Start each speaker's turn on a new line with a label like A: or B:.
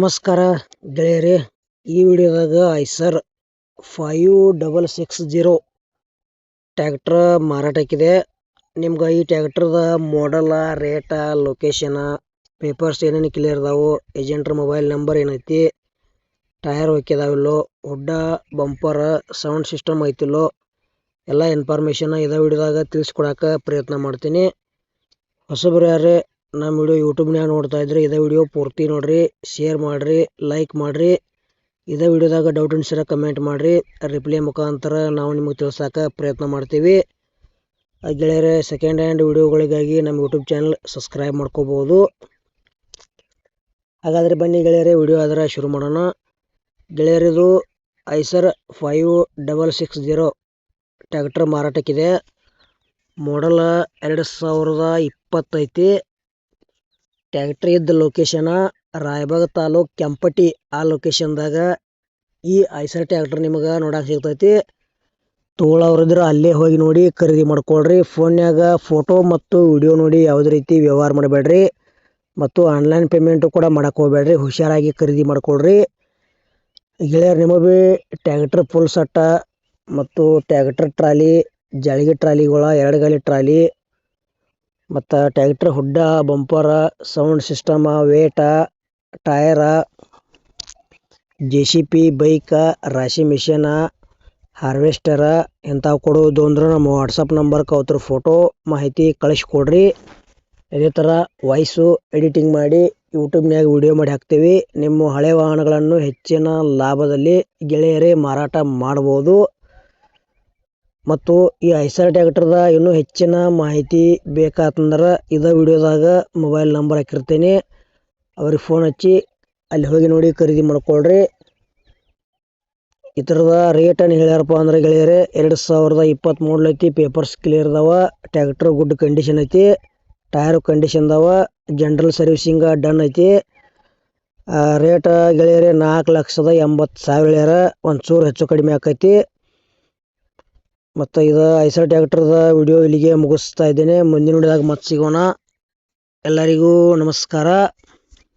A: ನಮಸ್ಕಾರ ಗೆಳೆಯರೇ, ಈ ವಿಡಿಯೋದಾಗ ಐಸರ್ 5660 ಟ್ರ್ಯಾಕ್ಟರ್ ಮಾರಾಟಕ್ಕಿದೆ. ನಿಮ್ಗೆ ಈ ಟ್ರ್ಯಾಕ್ಟರ್ದ ಮಾಡಲ, ರೇಟ, ಲೊಕೇಶನ್, ಪೇಪರ್ಸ್ ಏನೇನು ಕ್ಲಿಯರ್ ಅದಾವು, ಏಜೆಂಟ್ರ ಮೊಬೈಲ್ ನಂಬರ್ ಏನೈತಿ, ಟೈರ್ ಹೋಗ್ಯದಾವಿಲ್ಲೋ, ಹುಡ್ಡ, ಬಂಪರ್, ಸೌಂಡ್ ಸಿಸ್ಟಮ್ ಐತಿಲ್ಲೋ, ಎಲ್ಲ ಇನ್ಫಾರ್ಮೇಷನ್ ಇದೇ ವಿಡಿಯೋದಾಗ ತಿಳಿಸ್ಕೊಡಕ್ಕೆ ಪ್ರಯತ್ನ ಮಾಡ್ತೀನಿ. ಹೊಸಬರು ಯಾರೇ ನಮ್ಮ ವಿಡಿಯೋ ಯೂಟ್ಯೂಬ್ನಾಗ ನೋಡ್ತಾ ಇದ್ರೆ ಇದೇ ವಿಡಿಯೋ ಪೂರ್ತಿ ನೋಡ್ರಿ, ಶೇರ್ ಮಾಡ್ರಿ, ಲೈಕ್ ಮಾಡ್ರಿ. ಇದೇ ವಿಡಿಯೋದಾಗ ಡೌಟ್ ಅನ್ಸಿರ ಕಮೆಂಟ್ ಮಾಡ್ರಿ, ರಿಪ್ಲೈ ಮುಖಾಂತರ ನಾವು ನಿಮಗೆ ತಿಳಿಸೋಕೆ ಪ್ರಯತ್ನ ಮಾಡ್ತೀವಿ. ಗೆಳೆಯರೇ, ಸೆಕೆಂಡ್ ಹ್ಯಾಂಡ್ ವಿಡಿಯೋಗಳಿಗಾಗಿ ನಮ್ಮ ಯೂಟ್ಯೂಬ್ ಚಾನಲ್ ಸಬ್ಸ್ಕ್ರೈಬ್ ಮಾಡ್ಕೋಬಹುದು. ಹಾಗಾದರೆ ಬನ್ನಿ ಗೆಳೆಯರೇ, ವಿಡಿಯೋ ಅದರ ಶುರು ಮಾಡೋಣ. ಗೆಳೆಯರಿದು ಐಸರ್ 5660 ಟ್ರ್ಯಾಕ್ಟರ್ ಮಾರಾಟಕ್ಕಿದೆ. ಮಾಡಲ್ 2020 ಐತಿ. ಟ್ರ್ಯಾಕ್ಟರ್ ಇದ್ದ ಲೊಕೇಶನ್ ರಾಯಬಾಗ ತಾಲೂಕ್ ಕೆಂಪಟಿ. ಆ ಲೊಕೇಶನ್ದಾಗ ಈ ಐಸರ್ ಟ್ರ್ಯಾಕ್ಟರ್ ನಿಮಗೆ ನೋಡಕ್ಕೆ ಸಿಗ್ತೈತಿ. ತೋಳವ್ರಿದ್ರೆ ಅಲ್ಲೇ ಹೋಗಿ ನೋಡಿ ಖರೀದಿ ಮಾಡ್ಕೊಳ್ರಿ. ಫೋನ್ಯಾಗ ಫೋಟೋ ಮತ್ತು ವಿಡಿಯೋ ನೋಡಿ ಯಾವುದೇ ರೀತಿ ವ್ಯವಹಾರ ಮಾಡಬೇಡ್ರಿ, ಮತ್ತು ಆನ್ಲೈನ್ ಪೇಮೆಂಟು ಕೂಡ ಮಾಡಕ್ಕೆ ಹೋಗಬೇಡ್ರಿ. ಹುಷಾರಾಗಿ ಖರೀದಿ ಮಾಡ್ಕೊಳ್ರಿ. ಗೆಳೆಯರು, ನಿಮಗೆ ಟ್ರ್ಯಾಕ್ಟರ್ ಫುಲ್ ಸಟ್ಟ ಮತ್ತು ಟ್ರ್ಯಾಕ್ಟರ್ ಟ್ರಾಲಿ, ಜಾಳಿಗೆ ಟ್ರಾಲಿಗಳ, 2 ಗಾಲಿ ಟ್ರಾಲಿ, ಮತ್ತು tractor ಹುಡ್ಡ, ಬಂಪರ, sound system, wait, ಟಯರ, JCP, ಬೈಕ, ರಾಶಿ ಮಿಷನ, ಹಾರ್ವೆಸ್ಟರ ಇಂಥವು ಕೊಡೋದು ಅಂದ್ರೆ ನಮ್ಮ ವಾಟ್ಸಪ್ ನಂಬರ್ಗೆ ಅವ್ರ ಫೋಟೋ ಮಾಹಿತಿ ಕಳಿಸ್ಕೊಡ್ರಿ. ಇದೇ ಥರ ವಾಯ್ಸು ಎಡಿಟಿಂಗ್ ಮಾಡಿ ಯೂಟ್ಯೂಬ್ನಾಗ ವಿಡಿಯೋ ಮಾಡಿ ಹಾಕ್ತೀವಿ. ನಿಮ್ಮ ಹಳೆ ವಾಹನಗಳನ್ನು ಹೆಚ್ಚಿನ ಲಾಭದಲ್ಲಿ ಗೆಳೆಯರೇ ಮಾರಾಟ ಮಾಡ್ಬೋದು. ಮತ್ತು ಈ ಐಸರ್ ಟ್ರ್ಯಾಕ್ಟರ್ದ ಇನ್ನೂ ಹೆಚ್ಚಿನ ಮಾಹಿತಿ ಬೇಕಾತಂದ್ರೆ ಇದೇ ವಿಡಿಯೋದಾಗ ಮೊಬೈಲ್ ನಂಬರ್ ಹಾಕಿರ್ತೀನಿ, ಅವ್ರಿಗೆ ಫೋನ್ ಹಚ್ಚಿ ಅಲ್ಲಿ ಹೋಗಿ ನೋಡಿ ಖರೀದಿ ಮಾಡ್ಕೊಳ್ರಿ. ಈ ಥರದ ರೇಟನ್ನು ಹೇಳ್ಯಾರಪ್ಪ ಅಂದ್ರೆ ಗೆಳೆಯರೇ, 2023 ಐತಿ. ಪೇಪರ್ಸ್ ಕ್ಲಿಯರ್ ಅದಾವ. ಟ್ರ್ಯಾಕ್ಟರ್ ಗುಡ್ ಕಂಡೀಷನ್ ಐತಿ. ಟೈರು ಕಂಡೀಷನ್ ಅದಾವ. ಜನರಲ್ ಸರ್ವಿಸಿಂಗ್ ಡನ್ ಐತಿ. ರೇಟ್ ಗೆಳೆಯರೇ 4,80,000 ಹೇಳ್ಯಾರ. ಒಂಚೂರು ಹೆಚ್ಚು ಕಡಿಮೆ ಆಕೈತಿ. ಮತ್ತು ಇದು ಐಸರ್ ಟ್ರ್ಯಾಕ್ಟರ್ದ ವಿಡಿಯೋ ಇಲ್ಲಿಗೆ ಮುಗಿಸ್ತಾ ಇದ್ದೇನೆ. ಮುಂದಿನ ವಿಡಿಯೋದಾಗ ಮತ್ತೆ ಸಿಗೋಣ. ಎಲ್ಲರಿಗೂ ನಮಸ್ಕಾರ.